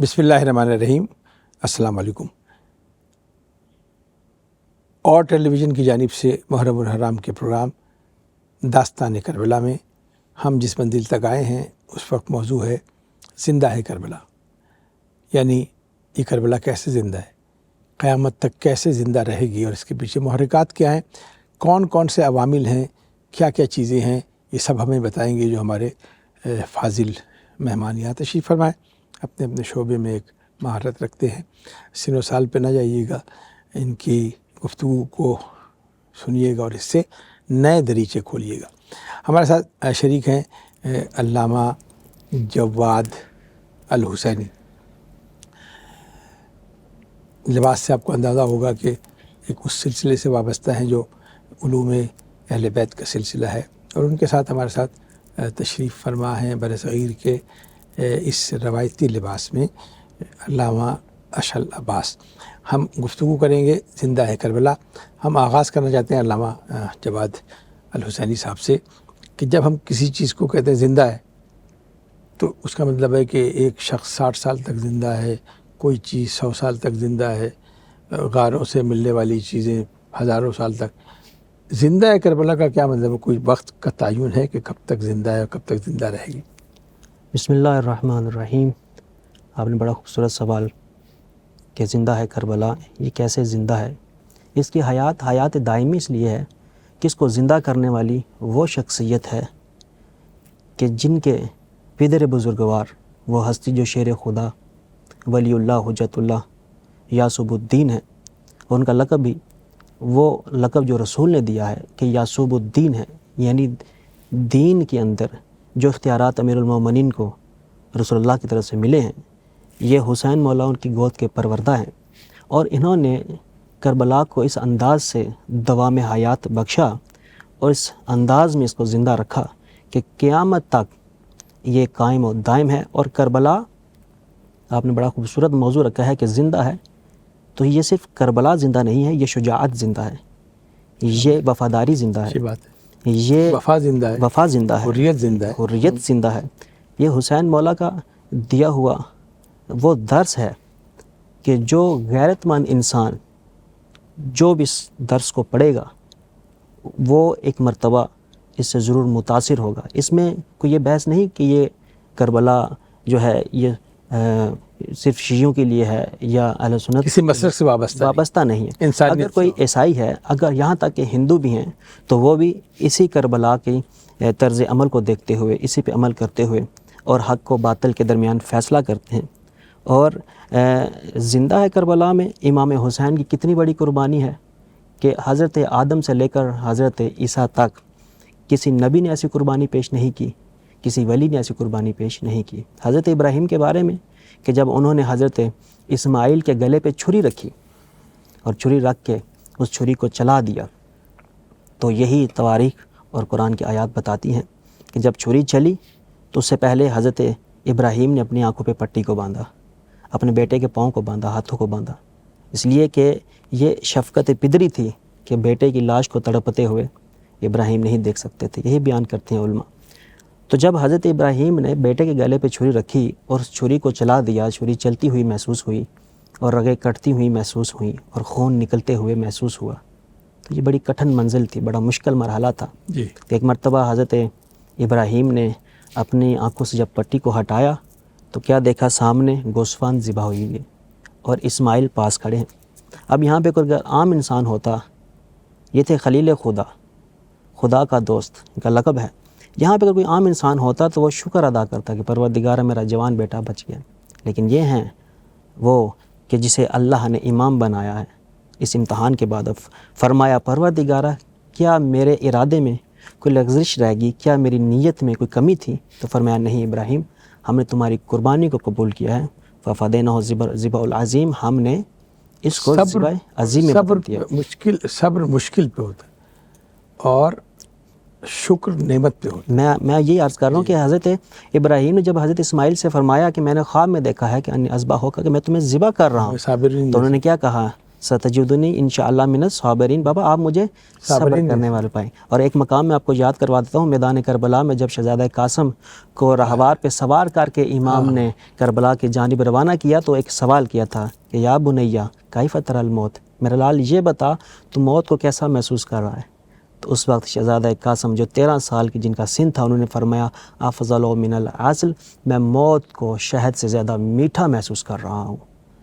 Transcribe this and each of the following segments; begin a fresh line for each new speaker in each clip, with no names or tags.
بسم اللہ الرحمن الرحیم۔ السلام علیکم۔ اور ٹیلی ویژن کی جانب سے محرم الحرام کے پروگرام داستان کربلا میں ہم جس منزل تک آئے ہیں اس وقت موضوع ہے زندہ ہے کربلا، یعنی یہ کربلا کیسے زندہ ہے، قیامت تک کیسے زندہ رہے گی، اور اس کے پیچھے محرکات کیا ہیں، کون کون سے عوامل ہیں، کیا کیا چیزیں ہیں، یہ سب ہمیں بتائیں گے جو ہمارے فاضل مہمان یہاں تشریف فرمائیں، اپنے اپنے شعبے میں ایک مہارت رکھتے ہیں۔ سن و سال پہ نہ جائیے گا، ان کی گفتگو کو سنیے گا اور اس سے نئے دریچے کھولیے گا۔ ہمارے ساتھ شریک ہیں علامہ جواد الحسینی۔ لباس سے آپ کو اندازہ ہوگا کہ ایک اس سلسلے سے وابستہ ہیں جو علوم اہل بیت کا سلسلہ ہے، اور ان کے ساتھ ہمارے ساتھ تشریف فرما ہیں برصغیر کے اس روایتی لباس میں علامہ اشل عباس۔ ہم گفتگو کریں گے زندہ ہے کربلا۔ ہم آغاز کرنا چاہتے ہیں علامہ جواد الحسینی صاحب سے کہ جب ہم کسی چیز کو کہتے ہیں زندہ ہے تو اس کا مطلب ہے کہ ایک شخص 60 سال تک زندہ ہے، کوئی چیز 100 سال تک زندہ ہے، غاروں سے ملنے والی چیزیں ہزاروں سال تک۔ زندہ ہے کربلا کا کیا مطلب ہے؟ کوئی وقت کا تعین ہے کہ کب تک زندہ ہے اور کب تک زندہ رہے گی؟
بسم اللہ الرحمن الرحیم۔ آپ نے بڑا خوبصورت سوال کہ زندہ ہے کربلا، یہ کیسے زندہ ہے؟ اس کی حیات دائمی اس لیے ہے کہ اس کو زندہ کرنے والی وہ شخصیت ہے کہ جن کے پدر بزرگوار وہ ہستی جو شیر خدا ولی اللہ حجت اللہ یعصوب الدین ہے، اور ان کا لقب بھی وہ لقب جو رسول نے دیا ہے کہ یعصوب الدین ہے، یعنی دین کے اندر جو اختیارات امیر المومنین کو رسول اللہ کی طرف سے ملے ہیں، یہ حسین مولا ان کی گود کے پروردہ ہیں، اور انہوں نے کربلا کو اس انداز سے دوام حیات بخشا اور اس انداز میں اس کو زندہ رکھا کہ قیامت تک یہ قائم و دائم ہے۔ اور کربلا آپ نے بڑا خوبصورت موضوع رکھا ہے کہ زندہ ہے، تو یہ صرف کربلا زندہ نہیں ہے، یہ شجاعت زندہ ہے، یہ وفاداری زندہ ہے،
اچھی بات ہے،
یہ
وفا زندہ ہے،
وفا زندہ ہے،
حریت زندہ ہے،
حریت زندہ ہے۔ یہ حسین مولا کا دیا ہوا وہ درس ہے کہ جو غیرت مند انسان جو بھی اس درس کو پڑھے گا وہ ایک مرتبہ اس سے ضرور متاثر ہوگا۔ اس میں کوئی یہ بحث نہیں کہ یہ کربلا جو ہے یہ صرف شیعوں کے لیے ہے یا اہل سنت
کسی مسلک سے
وابستہ نہیں ہے۔
انسانیت
اگر کوئی عیسائی ہے، اگر یہاں تک کہ ہندو بھی ہیں، تو وہ بھی اسی کربلا کی طرز عمل کو دیکھتے ہوئے، اسی پہ عمل کرتے ہوئے اور حق و باطل کے درمیان فیصلہ کرتے ہیں۔ اور زندہ ہے کربلا میں امام حسین کی کتنی بڑی قربانی ہے کہ حضرت آدم سے لے کر حضرت عیسیٰ تک کسی نبی نے ایسی قربانی پیش نہیں کی، کسی ولی نے ایسی قربانی پیش نہیں کی۔ حضرت ابراہیم کے بارے میں کہ جب انہوں نے حضرت اسماعیل کے گلے پہ چھری رکھی اور چھری رکھ کے اس چھری کو چلا دیا، تو یہی تواریخ اور قرآن کی آیات بتاتی ہیں کہ جب چھری چلی تو اس سے پہلے حضرت ابراہیم نے اپنی آنکھوں پہ پٹی کو باندھا، اپنے بیٹے کے پاؤں کو باندھا، ہاتھوں کو باندھا، اس لیے کہ یہ شفقت پدری تھی کہ بیٹے کی لاش کو تڑپتے ہوئے ابراہیم نہیں دیکھ سکتے تھے۔ یہی بیان کرتے ہیں علماء۔ تو جب حضرت ابراہیم نے بیٹے کے گلے پہ چھری رکھی اور اس چھری کو چلا دیا، چھری چلتی ہوئی محسوس ہوئی اور رگیں کٹتی ہوئی محسوس ہوئیں اور خون نکلتے ہوئے محسوس ہوا، تو یہ بڑی کٹھن منزل تھی، بڑا مشکل مرحلہ تھا۔ ایک مرتبہ حضرت ابراہیم نے اپنی آنکھوں سے جب پٹی کو ہٹایا تو کیا دیکھا؟ سامنے گوسفند ذبح ہوئی ہے اور اسماعیل پاس کھڑے ہیں۔ اب یہاں پہ کوئی عام انسان ہوتا، یہ تھے خلیل خدا، خدا کا دوست، ان کا لقب ہے، یہاں پہ اگر کوئی عام انسان ہوتا تو وہ شکر ادا کرتا کہ پروردگارہ میرا جوان بیٹا بچ گیا، لیکن یہ ہیں وہ کہ جسے اللہ نے امام بنایا ہے اس امتحان کے بعد۔ فرمایا پروردگارہ کیا میرے ارادے میں کوئی لغزش رہ گئی، کیا میری نیت میں کوئی کمی تھی؟ تو فرمایا نہیں ابراہیم، ہم نے تمہاری قربانی کو قبول کیا ہے، ففدیناہ ذبح العظیم، ہم نے اس کو ذبح عظیم میں بدل دیا۔
صبر مشکل پہ ہوتا ہے اور شکر نعمت پہ ہوتا ہے۔
میں یہی عرض کر رہا ہوں کہ حضرت ابراہیم نے جب حضرت اسماعیل سے فرمایا کہ میں نے خواب میں دیکھا ہے کہ ان اذبح ہو کر کہ میں تمہیں ذبح کر رہا ہوں، تو انہوں نے کیا کہا؟ ستجدنی انشاءاللہ من الصابرین، بابا آپ مجھے صبر کرنے والے پائیں۔ اور ایک مقام میں آپ کو یاد کروا دیتا ہوں، میدان کربلا میں جب شہزادہ قاسم کو رہوار پہ سوار کر کے امام نے کربلا کی جانب روانہ کیا تو ایک سوال کیا تھا کہ یا بنیہ کیف تری الموت، میرا لال یہ بتا تو موت کو کیسا محسوس کر رہا ہے؟ تو اس وقت شہزادہ قاسم جو 13 سال کی جن کا سن تھا، انہوں نے فرمایا افضل من العسل، میں موت کو شہد سے زیادہ میٹھا محسوس کر رہا ہوں۔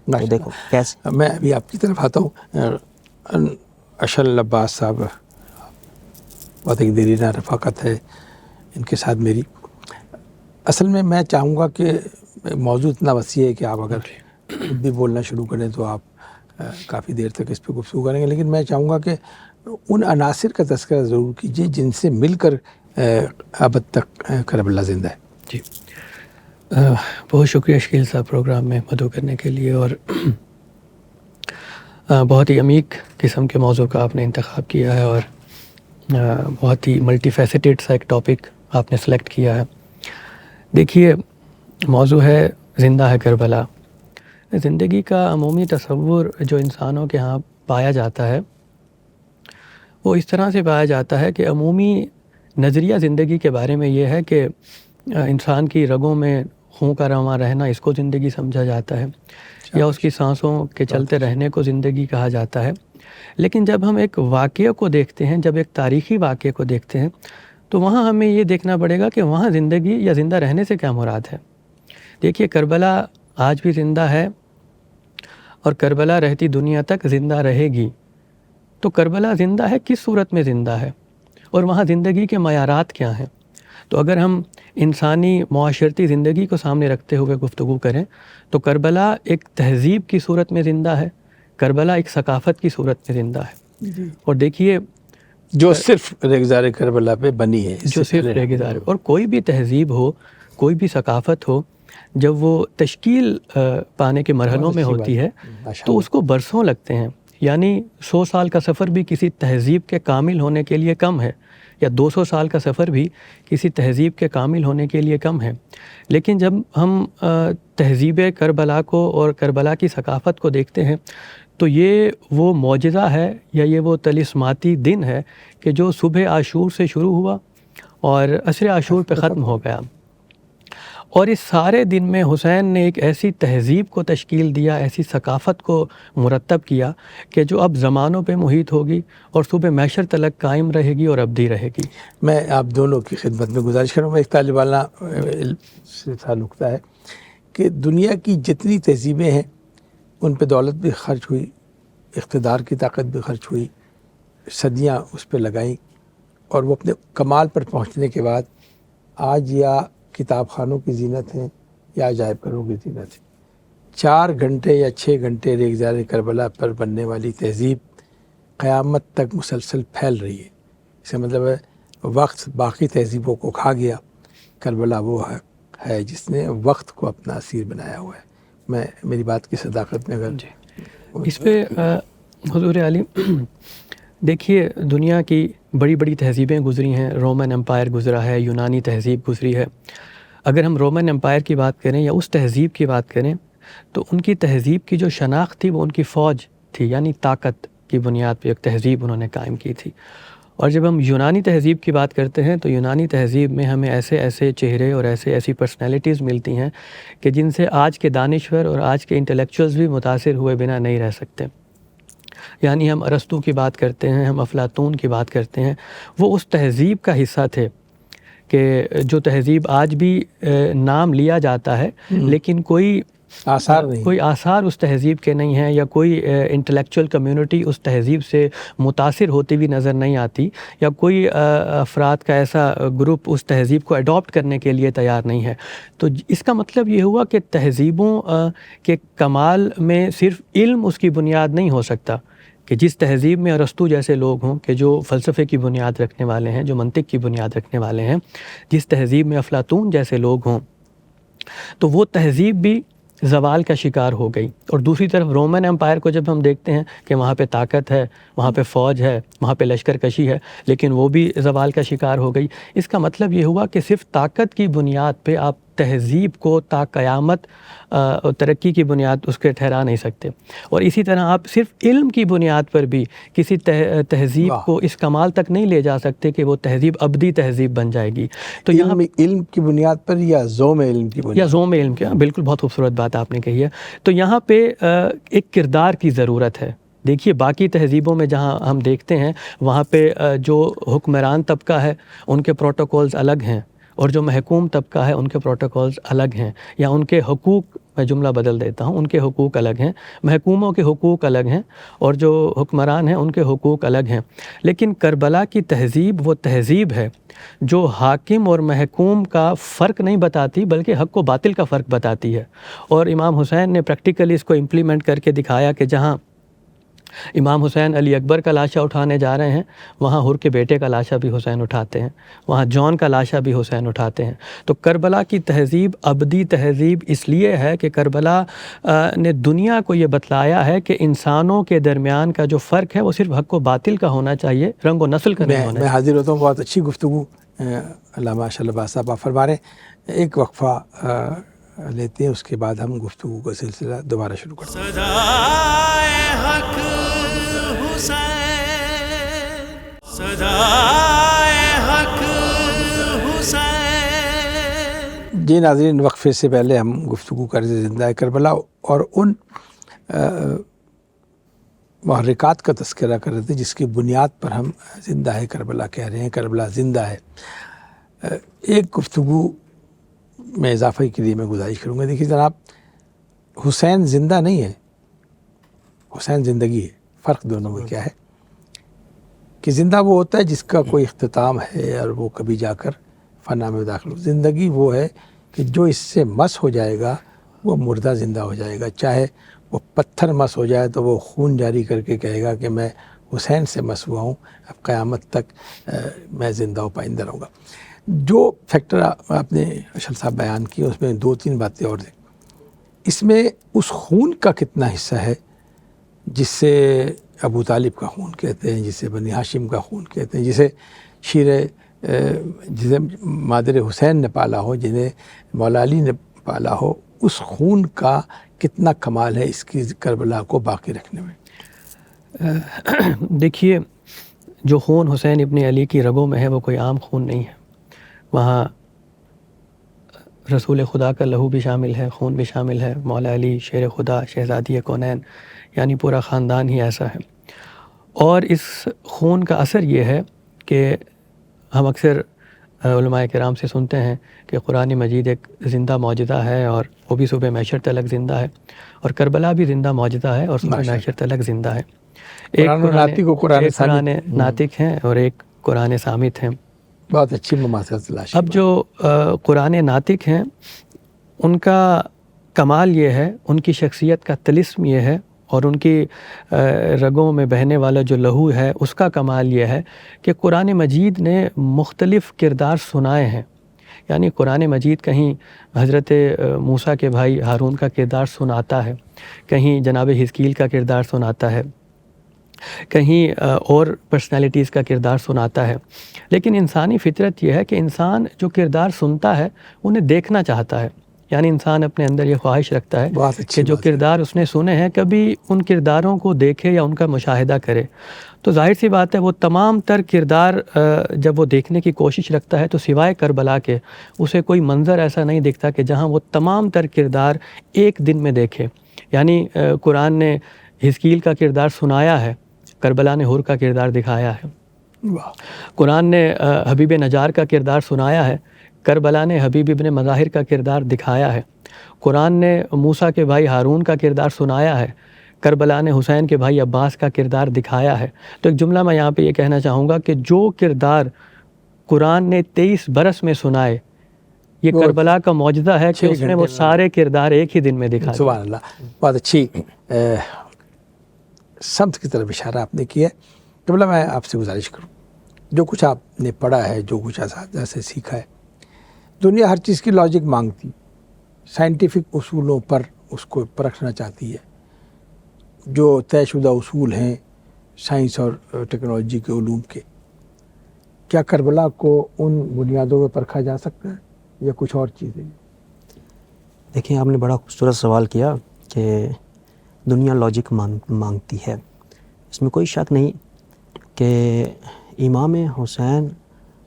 تو دیکھو کیسے،
میں ابھی آپ کی طرف آتا ہوں۔ اشل عباس صاحب بہت ایک دیرینہ رفاقت ہے ان کے ساتھ میری۔ اصل میں میں چاہوں گا کہ موضوع اتنا وسیع ہے کہ آپ اگر بھی بولنا شروع کریں تو آپ کافی دیر تک اس پہ گفتگو کریں گے، لیکن میں چاہوں گا کہ ان عناصر کا تذکرہ ضرور کیجیے جن سے مل کر اب تک کربلا زندہ ہے۔
جی بہت شکریہ شکیل صاحب پروگرام میں مدعو کرنے کے لیے، اور بہت ہی عمیق قسم کے موضوع کا آپ نے انتخاب کیا ہے، اور بہت ہی ملٹی فیسیٹیڈ سا ایک ٹاپک آپ نے سلیکٹ کیا ہے۔ دیکھیے موضوع ہے زندہ ہے کربلا۔ زندگی کا عمومی تصور جو انسانوں کے ہاں پایا جاتا ہے وہ اس طرح سے پایا جاتا ہے کہ عمومی نظریہ زندگی کے بارے میں یہ ہے کہ انسان کی رگوں میں خون کا رواں رہنا اس کو زندگی سمجھا جاتا ہے، یا اس کی سانسوں کے چلتے رہنے کو زندگی کہا جاتا ہے۔ لیکن جب ہم ایک واقعے کو دیکھتے ہیں، جب ایک تاریخی واقعے کو دیکھتے ہیں، تو وہاں ہمیں یہ دیکھنا پڑے گا کہ وہاں زندگی یا زندہ رہنے سے کیا مراد ہے۔ دیکھیے کربلا آج بھی زندہ ہے، اور کربلا رہتی دنیا تک زندہ رہے گی۔ تو کربلا زندہ ہے، کس صورت میں زندہ ہے، اور وہاں زندگی کے معیارات کیا ہیں؟ تو اگر ہم انسانی معاشرتی زندگی کو سامنے رکھتے ہوئے گفتگو کریں تو کربلا ایک تہذیب کی صورت میں زندہ ہے، کربلا ایک ثقافت کی صورت میں زندہ ہے۔ اور دیکھیے
جو صرف ریگزار کربلا پہ بنی ہے،
جو صرف ریگزار، اور کوئی بھی تہذیب ہو، کوئی بھی ثقافت ہو، جب وہ تشکیل پانے کے مرحلوں میں ہوتی ہے تو اس کو برسوں لگتے ہیں، یعنی 100 سال کا سفر بھی کسی تہذیب کے کامل ہونے کے لیے کم ہے، یا 200 سال کا سفر بھی کسی تہذیب کے کامل ہونے کے لیے کم ہے۔ لیکن جب ہم تہذیب کربلا کو اور کربلا کی ثقافت کو دیکھتے ہیں تو یہ وہ معجزہ ہے، یا یہ وہ طلسماتی دن ہے کہ جو صبح عاشور سے شروع ہوا اور عصر عاشور پہ ختم ہو گیا۔ اور اس سارے دن میں حسین نے ایک ایسی تہذیب کو تشکیل دیا، ایسی ثقافت کو مرتب کیا کہ جو اب زمانوں پہ محیط ہوگی اور صبح محشر تلک قائم رہے گی اور ابدی رہے گی۔
میں آپ دونوں کی خدمت میں گزارش کروں گا، ایک طالب علم سے تعلق ہے کہ دنیا کی جتنی تہذیبیں ہیں ان پہ دولت بھی خرچ ہوئی، اقتدار کی طاقت بھی خرچ ہوئی، صدیاں اس پہ لگائیں، اور وہ اپنے کمال پر پہنچنے کے بعد آج یا کتاب خانوں کی زینت ہیں یا عجائب گھروں کی زینت ہے۔ 4 گھنٹے یا 6 گھنٹے ریگزار کربلا پر بننے والی تہذیب قیامت تک مسلسل پھیل رہی ہے۔ اس کا مطلب ہے وقت باقی تہذیبوں کو کھا گیا، کربلا وہ ہے جس نے وقت کو اپنا اسیر بنایا ہوا ہے۔ میری بات کی صداقت میں اگر
اس پہ حضور علی دیکھیے دنیا کی بڑی بڑی تہذیبیں گزری ہیں، رومن امپائر گزرا ہے، یونانی تہذیب گزری ہے۔ اگر ہم رومن امپائر کی بات کریں یا اس تہذیب کی بات کریں تو ان کی تہذیب کی جو شناخت تھی وہ ان کی فوج تھی، یعنی طاقت کی بنیاد پہ ایک تہذیب انہوں نے قائم کی تھی۔ اور جب ہم یونانی تہذیب کی بات کرتے ہیں تو یونانی تہذیب میں ہمیں ایسے ایسے چہرے اور ایسی پرسنالٹیز ملتی ہیں کہ جن سے آج کے دانشور اور آج کے انٹلیکچوئلز بھی متاثر ہوئے بنا نہیں رہ سکتے۔ یعنی ہم ارسطو کی بات کرتے ہیں، ہم افلاطون کی بات کرتے ہیں، وہ اس تہذیب کا حصہ تھے کہ جو تہذیب آج بھی نام لیا جاتا ہے لیکن کوئی آثار اس تہذیب کے نہیں ہیں، یا کوئی انٹلیکچوئل کمیونٹی اس تہذیب سے متاثر ہوتی ہوئی نظر نہیں آتی، یا کوئی افراد کا ایسا گروپ اس تہذیب کو اڈاپٹ کرنے کے لیے تیار نہیں ہے۔ تو اس کا مطلب یہ ہوا کہ تہذیبوں کے کمال میں صرف علم اس کی بنیاد نہیں ہو سکتا، کہ جس تہذیب میں ارسطو جیسے لوگ ہوں کہ جو فلسفے کی بنیاد رکھنے والے ہیں، جو منطق کی بنیاد رکھنے والے ہیں، جس تہذیب میں افلاطون جیسے لوگ ہوں، تو وہ تہذیب بھی زوال کا شکار ہو گئی۔ اور دوسری طرف رومن امپائر کو جب ہم دیکھتے ہیں کہ وہاں پہ طاقت ہے، وہاں پہ فوج ہے، وہاں پہ لشکر کشی ہے، لیکن وہ بھی زوال کا شکار ہو گئی۔ اس کا مطلب یہ ہوا کہ صرف طاقت کی بنیاد پہ آپ تہذیب کو تا قیامت ترقی کی بنیاد اس کے ٹھہرا نہیں سکتے. اور اسی طرح آپ صرف علم کی بنیاد پر بھی کسی تہذیب کو اس کمال تک نہیں لے جا سکتے کہ وہ تہذیب ابدی تہذیب بن جائے گی. تو یہاں
علم کی بنیاد پر یا زوم علم کی بنیاد
یا زوم علم کے، بالکل بہت خوبصورت بات آپ نے کہی ہے. تو یہاں پہ ایک کردار کی ضرورت ہے. دیکھیے باقی تہذیبوں میں جہاں ہم دیکھتے ہیں وہاں پہ جو حکمران طبقہ ہے ان کے پروٹوکولز الگ ہیں، اور جو محکوم طبقہ ہے ان کے پروٹوکولز الگ ہیں، یا ان کے حقوق، میں جملہ بدل دیتا ہوں، ان کے حقوق الگ ہیں، محکوموں کے حقوق الگ ہیں، اور جو حکمران ہیں ان کے حقوق الگ ہیں. لیکن کربلا کی تہذیب وہ تہذیب ہے جو حاکم اور محکوم کا فرق نہیں بتاتی بلکہ حق و باطل کا فرق بتاتی ہے. اور امام حسین نے پریکٹیکلی اس کو امپلیمنٹ کر کے دکھایا کہ جہاں امام حسین علی اکبر کا لاشا اٹھانے جا رہے ہیں وہاں حر کے بیٹے کا لاشا بھی حسین اٹھاتے ہیں، وہاں جون کا لاشا بھی حسین اٹھاتے ہیں. تو کربلا کی تہذیب ابدی تہذیب اس لیے ہے کہ کربلا نے دنیا کو یہ بتلایا ہے کہ انسانوں کے درمیان کا جو فرق ہے وہ صرف حق و باطل کا ہونا چاہیے، رنگ و نسل کا نہیں ہونا چاہیے.
میں حاضر ہوتا ہوں. بہت اچھی گفتگو علامہ شلباز صاحب آپ فرما رہے ہیں. ایک وقفہ لیتے ہیں، اس کے بعد ہم گفتگو کا سلسلہ دوبارہ شروع کرتے ہیں.
صدائے حق حسین، صدائے حق حسین.
جی ناظرین، وقفے سے پہلے ہم گفتگو کر رہے زندہ کربلا اور ان محرکات کا تذکرہ کر رہے تھے جس کی بنیاد پر ہم زندہ ہے کربلا کہہ رہے ہیں، کربلا زندہ ہے. ایک گفتگو میں اضافے کے لیے میں گزارش کروں گا. دیکھیے جناب، حسین زندہ نہیں ہے، حسین زندگی ہے. فرق دونوں میں کیا ہے کہ زندہ وہ ہوتا ہے جس کا کوئی اختتام ہے اور وہ کبھی جا کر فنا میں داخل ہو. زندگی وہ ہے کہ جو اس سے مس ہو جائے گا وہ مردہ زندہ ہو جائے گا. چاہے وہ پتھر مس ہو جائے تو وہ خون جاری کر کے کہے گا کہ میں حسین سے مس ہوا ہوں، اب قیامت تک میں زندہ و پائندہ رہوں گا. جو فیکٹر آپ نے اشرف صاحب بیان کیے اس میں دو تین باتیں اور دیں. اس میں اس خون کا کتنا حصہ ہے جس سے ابو طالب کا خون کہتے ہیں، جسے بنی ہاشم کا خون کہتے ہیں، جسے جسے مادر حسین نے پالا ہو، جنہیں مولا علی نے پالا ہو، اس خون کا کتنا کمال ہے اس کی کربلا کو باقی رکھنے میں؟
دیکھیے جو خون حسین ابن علی کی رگوں میں ہے وہ کوئی عام خون نہیں ہے. وہاں رسول خدا کا لہو بھی شامل ہے، خون بھی شامل ہے، مولا علی شیر خدا، شہزادی کونین، یعنی پورا خاندان ہی ایسا ہے. اور اس خون کا اثر یہ ہے کہ ہم اکثر علماء کرام سے سنتے ہیں کہ قرآن مجید ایک زندہ معجزہ ہے اور وہ بھی صبح محشر تلک زندہ ہے، اور کربلا بھی زندہ معجزہ ہے اور صبح محشر تلک زندہ ہے. ایک قرآن ناطق ہیں اور ایک قرآن صامت ہیں.
بہت اچھی مماثلت تلاش.
اب جو قرآن ناطق ہیں ان کا کمال یہ ہے، ان کی شخصیت کا طلسم یہ ہے، اور ان کی رگوں میں بہنے والا جو لہو ہے اس کا کمال یہ ہے کہ قرآن مجید نے مختلف کردار سنائے ہیں. یعنی قرآن مجید کہیں حضرت موسیٰ کے بھائی ہارون کا کردار سناتا ہے، کہیں جناب حزقیل کا کردار سناتا ہے، کہیں اور پرسنالٹیز کا کردار سناتا ہے. لیکن انسانی فطرت یہ ہے کہ انسان جو کردار سنتا ہے انہیں دیکھنا چاہتا ہے. یعنی انسان اپنے اندر یہ خواہش رکھتا ہے کہ جو کردار اس نے سنے ہیں کبھی ان کرداروں کو دیکھے یا ان کا مشاہدہ کرے. تو ظاہر سی بات ہے وہ تمام تر کردار جب وہ دیکھنے کی کوشش رکھتا ہے تو سوائے کربلا کے اسے کوئی منظر ایسا نہیں دکھتا کہ جہاں وہ تمام تر کردار ایک دن میں دیکھے. یعنی قرآن نے حزقیل کا کردار سنایا ہے، کربلا نے حر کا کردار دکھایا ہے. قرآن نے حبیب نجار کا کردار سنایا ہے، کربلا نے حبیب ابن مظاہر کا کردار دکھایا ہے. قرآن نے موسیٰ کے بھائی ہارون کا کردار سنایا ہے، کربلا نے حسین کے بھائی عباس کا کردار دکھایا ہے. تو ایک جملہ میں یہاں پہ یہ کہنا چاہوں گا کہ جو کردار قرآن نے 23 برس میں سنائے، یہ کربلا کا معجزہ ہے کہ اس نے وہ سارے کردار ایک ہی دن میں دکھائے.
سبحان اللہ. بہت اچھی سمت کی طرف اشارہ آپ نے کیا ہے. کربلا میں آپ سے گزارش کروں، جو کچھ آپ نے پڑھا ہے، جو کچھ اساتذہ سے سیکھا ہے، دنیا ہر چیز کی لاجک مانگتی، سائنٹیفک اصولوں پر اس کو پرکھنا چاہتی ہے. جو طے شدہ اصول ہیں سائنس اور ٹیکنالوجی کے علوم کے، کیا کربلا کو ان بنیادوں پہ پرکھا جا سکتا ہے یا کچھ اور چیزیں؟
دیکھیں آپ نے بڑا خوبصورت سوال کیا کہ دنیا لاجک مانگتی ہے. اس میں کوئی شک نہیں کہ امام حسین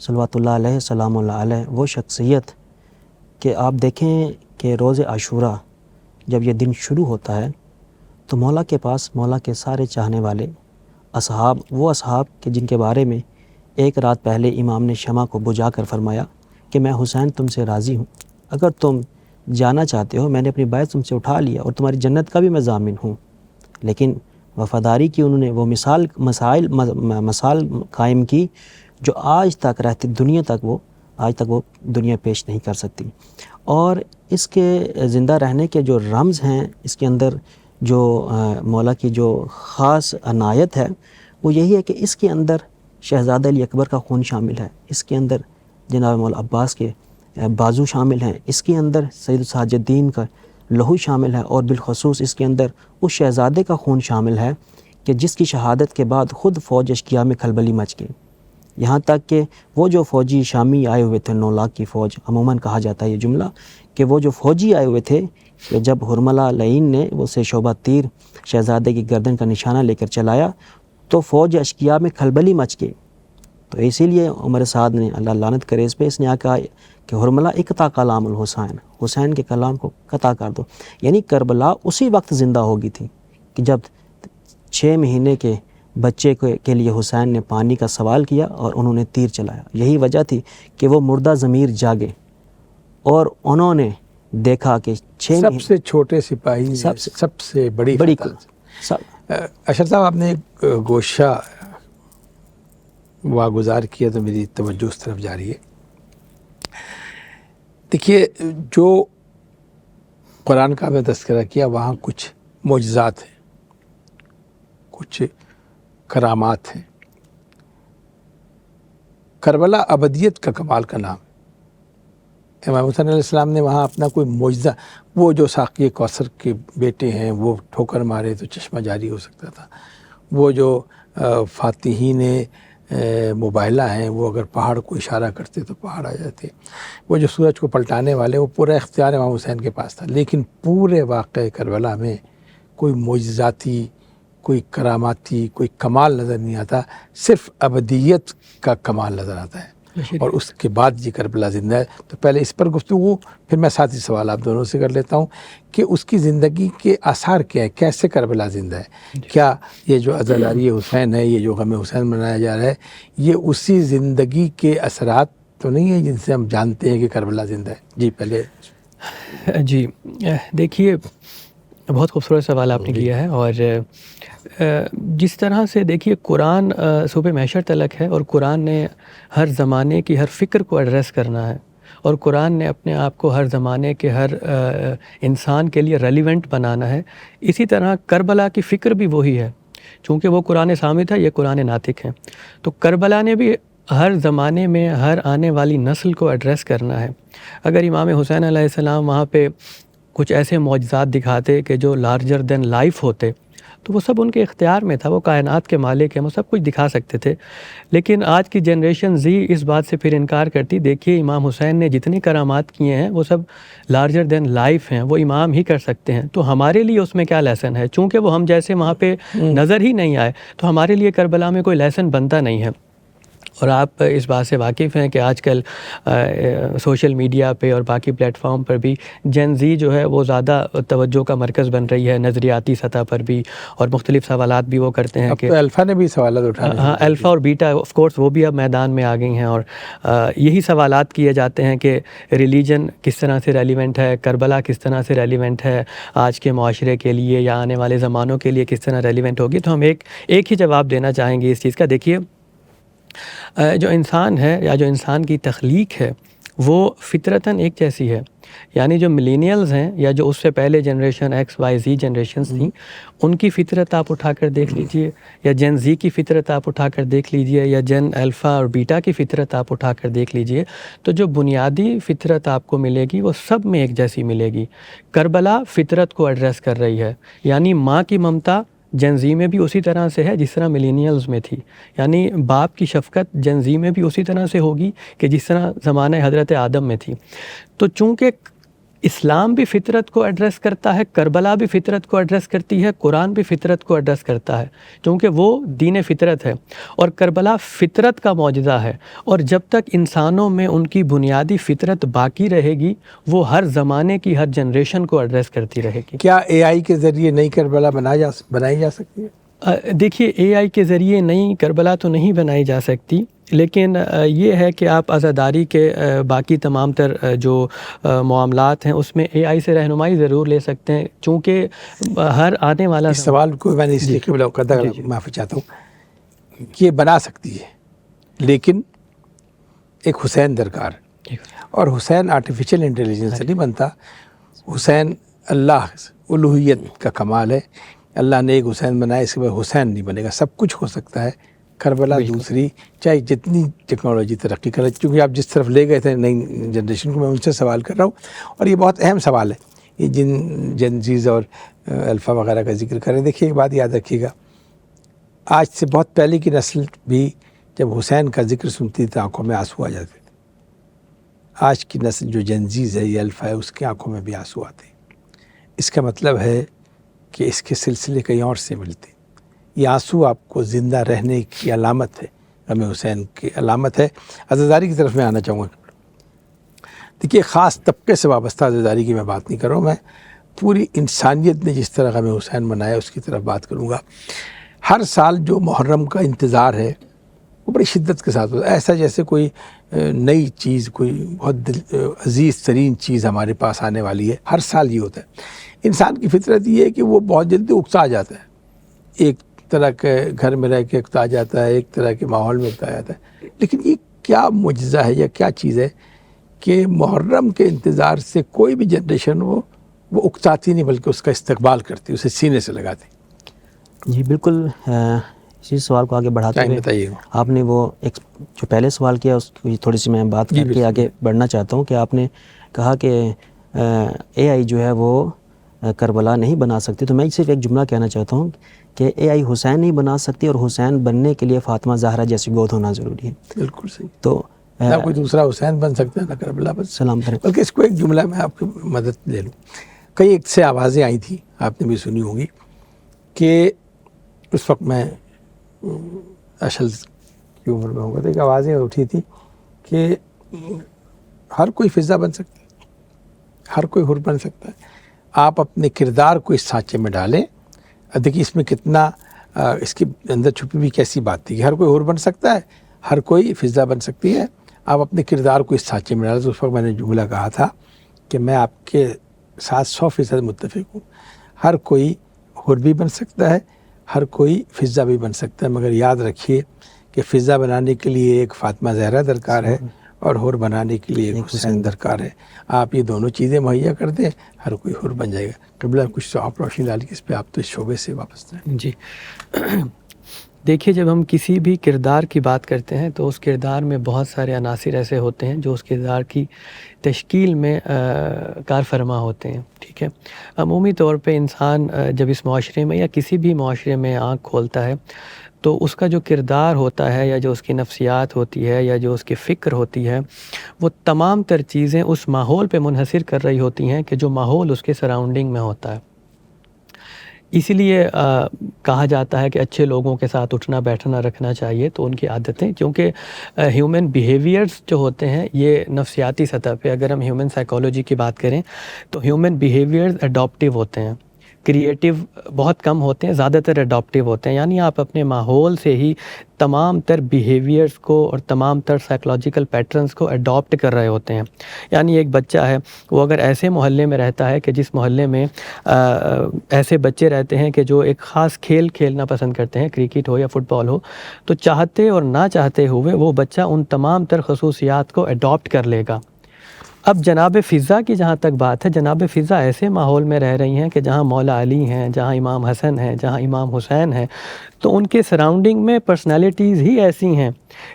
صلوات اللہ علیہ سلام اللہ علیہ وہ شخصیت کہ آپ دیکھیں کہ روز عاشوراء جب یہ دن شروع ہوتا ہے تو مولا کے پاس مولا کے سارے چاہنے والے اصحاب، وہ اصحاب کہ جن کے بارے میں ایک رات پہلے امام نے شمع کو بجھا کر فرمایا کہ میں حسین تم سے راضی ہوں، اگر تم جانا چاہتے ہو میں نے اپنی بیعت تم سے اٹھا لیا اور تمہاری جنت کا بھی میں ضامن ہوں. لیکن وفاداری کی انہوں نے وہ مثال قائم کی جو آج تک رہتی دنیا تک وہ دنیا پیش نہیں کر سکتی. اور اس کے زندہ رہنے کے جو رمز ہیں، اس کے اندر جو مولا کی جو خاص عنایت ہے وہ یہی ہے کہ اس کے اندر شہزادہ علی اکبر کا خون شامل ہے، اس کے اندر جناب مولا عباس کے بازو شامل ہیں، اس کے اندر سید ساج الدین کا لہو شامل ہے، اور بالخصوص اس کے اندر اس شہزادے کا خون شامل ہے کہ جس کی شہادت کے بعد خود فوج اشکیا میں کھلبلی مچ گئی. یہاں تک کہ وہ جو فوجی شامی آئے ہوئے تھے 9 لاکھ کی فوج، عموماً کہا جاتا ہے یہ جملہ کہ وہ جو فوجی آئے ہوئے تھے کہ جب حرملہ لعین نے وہ سے شعبہ تیر شہزادے کی گردن کا نشانہ لے کر چلایا تو فوج اشکیا میں کھلبلی مچ گئی. تو اسی لیے عمر سعد نے اللہ لعنت کرے اس پہ، اس نے کہا کہ حرملہ اقطع کلام الحسین، حسین کے کلام کو قطع کر دو. یعنی کربلا اسی وقت زندہ ہو گئی تھی کہ جب 6 مہینے کے بچے کے لیے حسین نے پانی کا سوال کیا اور انہوں نے تیر چلایا. یہی وجہ تھی کہ وہ مردہ ضمیر جاگے اور انہوں نے دیکھا کہ 6
سب سے چھوٹے سپاہی نے سب سے بڑی اشرف صاحب آپ نے ایک گوشہ واگزار کیا تو میری توجہ اس طرف جا رہی ہے. دیکھیے جو قرآن کا میں تذکرہ کیا وہاں کچھ معجزات ہیں، کچھ کرامات ہیں. کربلا ابدیت کا کمال کا نام ہے. امام حسین علیہ السلام نے وہاں اپنا کوئی معجزہ، وہ جو ساقی کوثر کے بیٹے ہیں وہ ٹھوکر مارے تو چشمہ جاری ہو سکتا تھا، وہ جو فاتحین مباہلہ ہیں وہ اگر پہاڑ کو اشارہ کرتے تو پہاڑ آ جاتے، وہ جو سورج کو پلٹانے والے وہ پورا اختیار امام حسین کے پاس تھا. لیکن پورے واقعہ کربلا میں کوئی معجزاتی، کوئی کراماتی، کوئی کمال نظر نہیں آتا، صرف ابدیت کا کمال نظر آتا ہے. اور اس کے بعد یہ کربلا زندہ ہے. تو پہلے اس پر گفتگو، پھر میں ساتھی سوال آپ دونوں سے کر لیتا ہوں کہ اس کی زندگی کے آثار کیا ہے، کیسے کربلا زندہ ہے؟ کیا یہ جو عزاداری حسین ہے، یہ جو غم حسین منایا جا رہا ہے، یہ اسی زندگی کے اثرات تو نہیں ہیں جن سے ہم جانتے ہیں کہ کربلا زندہ ہے؟ جی پہلے.
جی دیکھیے بہت خوبصورت سوال آپ نے کیا ہے. اور جس طرح سے دیکھیے قرآن صبح محشر تلک ہے، اور قرآن نے ہر زمانے کی ہر فکر کو ایڈریس کرنا ہے، اور قرآن نے اپنے آپ کو ہر زمانے کے ہر انسان کے لیے ریلیونٹ بنانا ہے. اسی طرح کربلا کی فکر بھی وہی ہے، چونکہ وہ قرآن صامت ہے، یہ قرآن ناطق ہے. تو کربلا نے بھی ہر زمانے میں ہر آنے والی نسل کو ایڈریس کرنا ہے. اگر امام حسین علیہ السلام وہاں پہ کچھ ایسے معجزات دکھاتے کہ جو لارجر دین لائف ہوتے تو وہ سب ان کے اختیار میں تھا، وہ کائنات کے مالک ہیں، وہ سب کچھ دکھا سکتے تھے. لیکن آج کی جنریشن زی اس بات سے پھر انکار کرتی. دیکھیے امام حسین نے جتنے کرامات کیے ہیں وہ سب لارجر دین لائف ہیں، وہ امام ہی کر سکتے ہیں. تو ہمارے لیے اس میں کیا لیسن ہے؟ چونکہ وہ ہم جیسے وہاں پہ نظر ہی نہیں آئے تو ہمارے لیے کربلا میں کوئی لیسن بنتا نہیں ہے. اور آپ اس بات سے واقف ہیں کہ آج کل سوشل میڈیا پہ اور باقی پلیٹ فارم پر بھی جین زی جو ہے وہ زیادہ توجہ کا مرکز بن رہی ہے، نظریاتی سطح پر بھی، اور مختلف سوالات بھی وہ کرتے ہیں کہ
الفا نے بھی سوالات اٹھائے.
ہاں، الفا اور بیٹا آف کورس وہ بھی اب میدان میں آ گئی ہیں، اور یہی سوالات کیے جاتے ہیں کہ ریلیجن کس طرح سے ریلیونٹ ہے، کربلا کس طرح سے ریلیونٹ ہے آج کے معاشرے کے لیے یا آنے والے زمانوں کے لیے کس طرح ریلیونٹ ہوگی. تو ہم ایک ہی جواب دینا چاہیں گے اس چیز کا. دیکھیے جو انسان ہے یا جو انسان کی تخلیق ہے وہ فطرتاً ایک جیسی ہے. یعنی جو ملینیلز ہیں یا جو اس سے پہلے generation X Y Z generations تھیں، ان کی فطرت آپ اٹھا کر دیکھ لیجئے، یا جین زی کی فطرت آپ اٹھا کر دیکھ لیجئے، یا جین الفا اور بیٹا کی فطرت آپ اٹھا کر دیکھ لیجئے، تو جو بنیادی فطرت آپ کو ملے گی وہ سب میں ایک جیسی ملے گی. کربلا فطرت کو ایڈریس کر رہی ہے. یعنی ماں کی ممتا جین زی میں بھی اسی طرح سے ہے جس طرح ملینیلز میں تھی. یعنی باپ کی شفقت جین زی میں بھی اسی طرح سے ہوگی کہ جس طرح زمانہ حضرت آدم میں تھی. تو چونکہ اسلام بھی فطرت کو ایڈریس کرتا ہے، کربلا بھی فطرت کو ایڈریس کرتی ہے، قرآن بھی فطرت کو ایڈریس کرتا ہے، کیونکہ وہ دین فطرت ہے اور کربلا فطرت کا معجزہ ہے، اور جب تک انسانوں میں ان کی بنیادی فطرت باقی رہے گی وہ ہر زمانے کی ہر جنریشن کو ایڈریس کرتی رہے گی۔
کیا اے آئی کے ذریعے نئی کربلا بنائی جا سکتی ہے؟
دیکھیے اے آئی کے ذریعے نئی کربلا تو نہیں بنائی جا سکتی، لیکن یہ ہے کہ آپ عزاداری کے باقی تمام تر جو معاملات ہیں اس میں اے آئی سے رہنمائی ضرور لے سکتے ہیں، چونکہ ہر آنے والا
اس سوال کو میں نے اس لیے معافی چاہتا ہوں کہ یہ بنا سکتی ہے، لیکن ایک حسین درکار ہے، اور حسین آرٹیفیشل انٹیلیجنس سے نہیں بنتا، حسین اللہ الوہیت کا کمال ہے، اللہ نے ایک حسین بنایا، اس کے بعد حسین نہیں بنے گا، سب کچھ ہو سکتا ہے۔ کربلا دوسری، چاہے جتنی ٹیکنالوجی ترقی کرے، چونکہ آپ جس طرف لے گئے تھے نئی جنریشن کو، میں ان سے سوال کر رہا ہوں، اور یہ بہت اہم سوال ہے، یہ جن زیز اور الفا وغیرہ کا ذکر کریں۔ دیکھیے ایک بات یاد رکھیے گا، آج سے بہت پہلے کی نسل بھی جب حسین کا ذکر سنتی تھی آنکھوں میں آنسو آ جاتے تھے، آج کی نسل جو جن زیز ہے، یہ الفا ہے، اس کی آنکھوں میں بھی آنسو آتے ہیں۔ اس کا مطلب ہے کہ اس کے سلسلے کہیں اور سے ملتے، یہ آنسو آپ کو زندہ رہنے کی علامت ہے، غم حسین کی علامت ہے۔ عزاداری کی طرف میں آنا چاہوں گا۔ دیکھیے خاص طبقے سے وابستہ عزاداری کی میں بات نہیں کر رہا ہوں، میں پوری انسانیت نے جس طرح غم حسین منایا اس کی طرف بات کروں گا۔ ہر سال جو محرم کا انتظار ہے وہ بڑی شدت کے ساتھ ہوتا ہے، ایسا جیسے کوئی نئی چیز، کوئی بہت عزیز ترین چیز ہمارے پاس آنے والی ہے۔ ہر سال یہ ہوتا ہے۔ انسان کی فطرت یہ ہے کہ وہ بہت جلدی اکتا جاتا ہے، ایک طرح کے گھر میں رہ کے اکتا جاتا ہے، ایک طرح کے ماحول میں اکتا جاتا ہے۔ لیکن یہ کیا معجزہ ہے یا کیا چیز ہے کہ محرم کے انتظار سے کوئی بھی جنریشن وہ اکتاتی نہیں، بلکہ اس کا استقبال کرتی، اسے سینے سے لگاتی۔
جی بالکل، اسی سوال کو آگے بڑھاتے ہوئے
بتائیے،
آپ نے وہ ایک جو پہلے سوال کیا اس کی تھوڑی سی میں بات کر کے آگے بڑھنا چاہتا ہوں کہ آپ نے کہا کہ اے آئی جو ہے وہ کربلا نہیں بنا سکتی، تو میں صرف ایک جملہ کہنا چاہتا ہوں کہ اے آئی حسین نہیں بنا سکتی، اور حسین بننے کے لیے فاطمہ زہرا جیسی گود ہونا ضروری ہے۔
بالکل صحیح۔
تو
نہ کوئی دوسرا حسین بن سکتا ہے، نہ کربلا بن سکتا ہے۔
سلام کریں۔
بلکہ اس کو ایک جملہ میں آپ کی مدد لے لوں، کئی ایک سے آوازیں آئی تھیں، آپ نے بھی سنی ہوگی، کہ اس وقت میں اشل کی عمر میں ہوگا، تو ایک آوازیں اٹھی تھی کہ ہر کوئی فضا بن سکتا ہے، ہر کوئی حر بن سکتا ہے، آپ اپنے کردار کو اس سانچے میں ڈالیں۔ دیکھیے اس میں کتنا اس کے اندر چھپی بھی کیسی بات تھی کہ ہر کوئی حر بن سکتا ہے، ہر کوئی فضا بن سکتی ہے، آپ اپنے کردار کو اس سانچے میں ڈالیں۔ تو اس وقت میں نے جملہ کہا تھا کہ میں آپ کے ساتھ 100% متفق ہوں، ہر کوئی حر بھی بن سکتا ہے، ہر کوئی فضا بھی بن سکتا ہے، مگر یاد رکھیے کہ فضا بنانے کے لیے ایک فاطمہ زہرا درکار ہے، اور حر بنانے کے لیے ایک حسین درکار ہے۔ آپ یہ دونوں چیزیں مہیا کر دیں، ہر کوئی حر بن جائے گا۔ قبلہ کچھ تو آپ روشنی ڈالی اس پہ، آپ تو اس شعبے سے واپس ہیں۔
جی دیکھیے جب ہم کسی بھی کردار کی بات کرتے ہیں تو اس کردار میں بہت سارے عناصر ایسے ہوتے ہیں جو اس کردار کی تشکیل میں کار فرما ہوتے ہیں، ٹھیک ہے۔ عمومی طور پہ انسان جب اس معاشرے میں یا کسی بھی معاشرے میں آنکھ کھولتا ہے تو اس کا جو کردار ہوتا ہے یا جو اس کی نفسیات ہوتی ہے یا جو اس کی فکر ہوتی ہے، وہ تمام تر چیزیں اس ماحول پہ منحصر کر رہی ہوتی ہیں کہ جو ماحول اس کے سراؤنڈنگ میں ہوتا ہے۔ اسی لیے کہا جاتا ہے کہ اچھے لوگوں کے ساتھ اٹھنا بیٹھنا رکھنا چاہیے، تو ان کی عادتیں، کیونکہ ہیومن بیہیویئرز جو ہوتے ہیں یہ نفسیاتی سطح پہ، اگر ہم ہیومن سائیکالوجی کی بات کریں تو ہیومن بیہیویئرز اڈاپٹیو ہوتے ہیں، کریٹیو بہت کم ہوتے ہیں، زیادہ تر اڈاپٹیو ہوتے ہیں، یعنی آپ اپنے ماحول سے ہی تمام تر بیہیویئرز کو اور تمام تر سائیکلوجیکل پیٹرنز کو اڈاپٹ کر رہے ہوتے ہیں۔ یعنی ایک بچہ ہے، وہ اگر ایسے محلے میں رہتا ہے کہ جس محلے میں ایسے بچے رہتے ہیں کہ جو ایک خاص کھیل کھیلنا پسند کرتے ہیں، کرکٹ ہو یا فٹ بال ہو، تو چاہتے اور نہ چاہتے ہوئے وہ بچہ ان تمام تر خصوصیات کو اڈاپٹ کر لے گا۔ اب جناب فضا کی جہاں تک بات ہے، جناب فضا ایسے ماحول میں رہ رہی ہیں کہ جہاں مولا علی ہیں، جہاں امام حسن ہیں، جہاں امام حسین ہیں، تو ان کے سراؤنڈنگ میں پرسنالٹیز ہی ایسی ہیں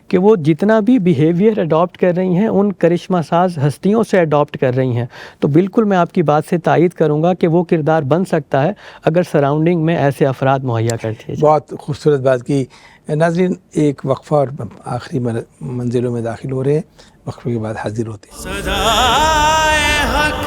کہ وہ جتنا بھی بیہیویئر اڈاپٹ کر رہی ہیں ان کرشمہ ساز ہستیوں سے اڈاپٹ کر رہی ہیں۔ تو بالکل میں آپ کی بات سے تائید کروں گا کہ وہ کردار بن سکتا ہے اگر سراؤنڈنگ میں ایسے افراد مہیا کر دیے جائیں۔
بہت خوبصورت بات کی۔ ناظرین ایک وقفہ اور آخری منزلوں میں داخل ہو رہے ہیں، وقفے کے بعد حاضر ہوتے ہیں۔
صدائے حق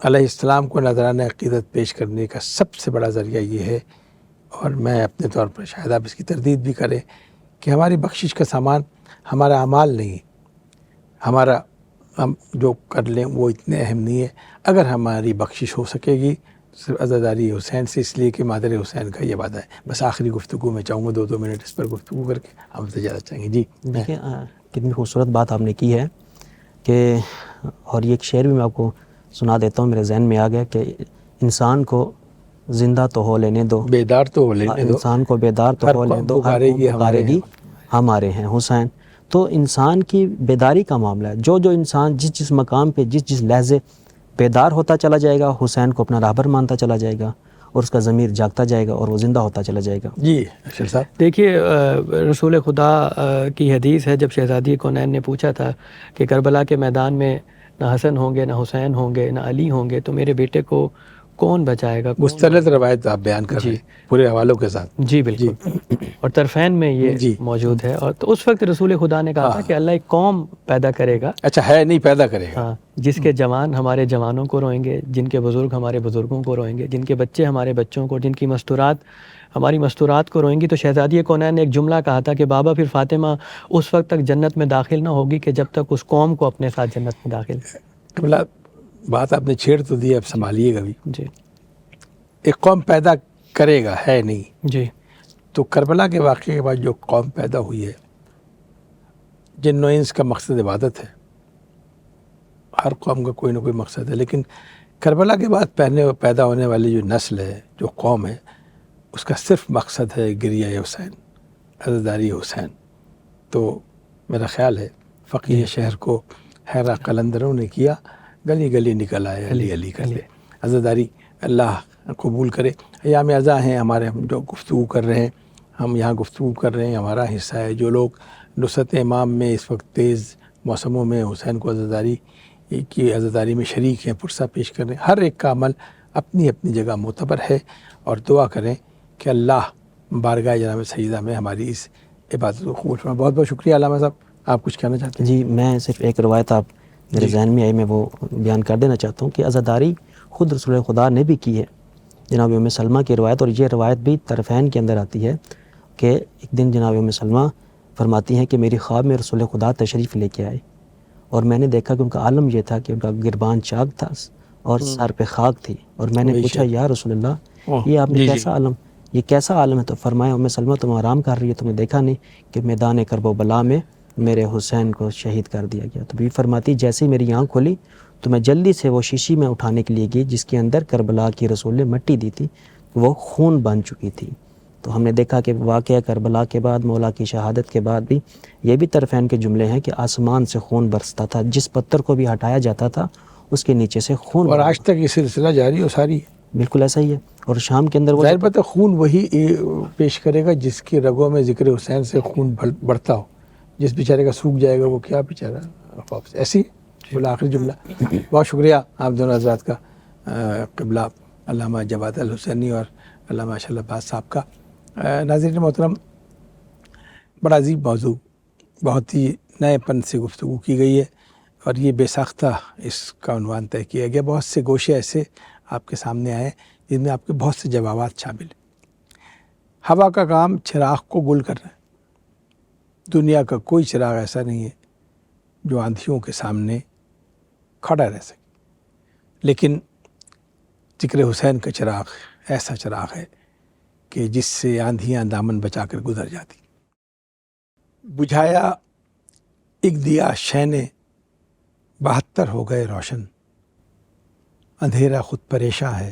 علیہ السلام کو نذرانہ عقیدت پیش کرنے کا سب سے بڑا ذریعہ یہ ہے، اور میں اپنے طور پر شاید آپ اس کی تردید بھی کریں، کہ ہماری بخشش کا سامان ہمارا اعمال نہیں ہے، ہمارا ہم جو کر لیں وہ اتنے اہم نہیں ہے. اگر ہماری بخشش ہو سکے گی صرف عزاداری حسین سے، اس لیے کہ مادر حسین کا یہ وعدہ ہے. بس آخری گفتگو میں چاہوں گا 2 منٹ اس پر گفتگو کر کے ہم سے زیادہ چاہیں گے. جی
دیکھیں کتنی خوبصورت بات آپ نے کی ہے کہ، اور یہ ایک شعر بھی میں آپ کو سنا دیتا ہوں، میرے ذہن میں آ گیا کہ انسان کو زندہ تو ہو لینے دو،
بیدار تو ہو لینے دو،
انسان کو بیدار تو
ہر
ہو لینے
قوم
دو، ہر
پکارے
قوم
گی
پکارے گی ہمارے ہیں حسین. تو انسان کی بیداری کا معاملہ ہے. جو انسان جس مقام پہ جس لحظے بیدار ہوتا چلا جائے گا، حسین کو اپنا رہبر مانتا چلا جائے گا، اور اس کا ضمیر جاگتا جائے گا اور وہ زندہ ہوتا چلا جائے گا.
جی اشرف صاحب.
دیکھیے رسول خدا کی حدیث ہے، جب شہزادی کونین نے پوچھا تھا کہ کربلا کے میدان میں نہ حسن ہوں گے، نہ حسین ہوں گے، نہ علی ہوں گے، تو میرے بیٹے کو کون بچائے گا؟
مستند روایت آپ بیان کر رہے ہیں پورے حوالوں کے ساتھ.
جی بالکل. اور طرفین میں یہ موجود ہے. اور تو اس وقت رسول خدا نے کہا تھا کہ اللہ ایک قوم پیدا کرے گا،
اچھا ہے نہیں پیدا کرے گا،
ہاں، جس کے جوان ہمارے جوانوں کو روئیں گے، جن کے بزرگ ہمارے بزرگوں کو روئیں گے، جن کے بچے ہمارے بچوں کو، جن کی مستورات ہماری مستورات کو روئیں گی. تو شہزادی کونین نے ایک جملہ کہا تھا کہ بابا پھر فاطمہ اس وقت تک جنت میں داخل نہ ہوگی کہ جب تک اس قوم کو اپنے ساتھ جنت میں داخل.
بات آپ نے چھیڑ تو دی، اب سنبھالیے گا بھی.
جی
ایک قوم پیدا کرے گا، ہے نہیں.
جی.
تو کربلا کے واقعے کے بعد جو قوم پیدا ہوئی ہے، جن و انس کا مقصد عبادت ہے، ہر قوم کا کوئی نہ کوئی مقصد ہے، لیکن کربلا کے بعد پیدا ہونے والی جو نسل ہے، جو قوم ہے، اس کا صرف مقصد ہے گریہ حسین، عزاداری حسین. تو میرا خیال ہے فقیہ شہر کو حیرہ قلندروں نے کیا، گلی گلی نکل آئے علی علی کرتے. عزاداری اللہ قبول کرے. ایام عزا ہیں ہمارے، ہم جو گفتگو کر رہے ہیں، ہم یہاں گفتگو کر رہے ہیں، ہمارا حصہ ہے. جو لوگ نصرت امام میں اس وقت تیز موسموں میں حسین کو عزاداری میں شریک ہیں، پرسہ پیش کر رہے ہیں، ہر ایک کا عمل اپنی اپنی جگہ معتبر ہے. اور دعا کریں کہ اللہ بارگاہ جناب سیدہ میں ہماری اس عبادت کو قبول فرمائے. بہت بہت شکریہ. علامہ صاحب آپ کچھ کہنا چاہتے ہیں؟
جی میں صرف ایک روایت آپ میرے ذہن میں آئی، میں وہ بیان کر دینا چاہتا ہوں کہ عزاداری خود رسول خدا نے بھی کی ہے. جناب ام سلمہ کی روایت، اور یہ روایت بھی طرفین کے اندر آتی ہے کہ ایک دن جناب ام سلمہ فرماتی ہیں کہ میری خواب میں رسول خدا تشریف لے کے آئے، اور میں نے دیکھا کہ ان کا عالم یہ تھا کہ ان کا گربان چاک تھا اور سر پہ خاک تھی. اور میں نے پوچھا یا رسول اللہ یہ آپ نے کیسا عالم، یہ کیسا عالم ہے؟ تو فرمایا ام سلمہ تم آرام کر رہی ہے، تم نے دیکھا نہیں کہ میدان کرب و بلا میں میرے حسین کو شہید کر دیا گیا. تو بھی فرماتی جیسے ہی میری آنکھ کھلی تو میں جلدی سے وہ شیشی میں اٹھانے کے لیے گئی جس کے اندر کربلا کی رسول نے مٹی دی تھی، وہ خون بن چکی تھی. تو ہم نے دیکھا کہ واقعہ کربلا کے بعد، مولا کی شہادت کے بعد بھی یہ بھی طرفین کے جملے ہیں کہ آسمان سے خون برستا تھا، جس پتھر کو بھی ہٹایا جاتا تھا اس کے نیچے سے خون،
اور آج تک یہ سلسلہ جاری اور ساری
بالکل ایسا ہی ہے. اور شام کے اندر وہ
ظاہر بات ہے خون وہی پیش کرے گا جس کی رگوں میں ذکر حسین سے خون بڑھتا ہو. جس بیچارے کا سوکھ جائے گا وہ کیا بیچارہ خواب سے. ایسی بولا آخری جملہ. بہت شکریہ آپ دونوں حضرات کا، قبلہ علامہ جواد الحسینی اور علامہ اشرف عباس صاحب کا. ناظرین محترم، بڑا عجیب موضوع، بہت ہی نئے پن سے گفتگو کی گئی ہے، اور یہ بے ساختہ اس کا عنوان طے کیا گیا. بہت سے گوشے ایسے آپ کے سامنے آئے جن میں آپ کے بہت سے جوابات شامل ہیں. ہوا کا کام چراغ کو گل کرنا ہے. دنیا کا کوئی چراغ ایسا نہیں ہے جو آندھیوں کے سامنے کھڑا رہ سکے، لیکن ذکر حسین کا چراغ ایسا چراغ ہے کہ جس سے آندھیاں دامن بچا کر گزر جاتی. بجھایا ایک دیا شینے 72 ہو گئے روشن، اندھیرا خود پریشاں ہے،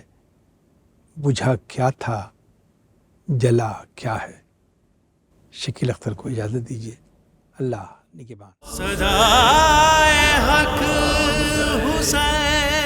بجھا کیا تھا جلا کیا ہے. شکیل اختر کو اجازت دیجیے. اللہ نگہبان.
صدائے حق حسین.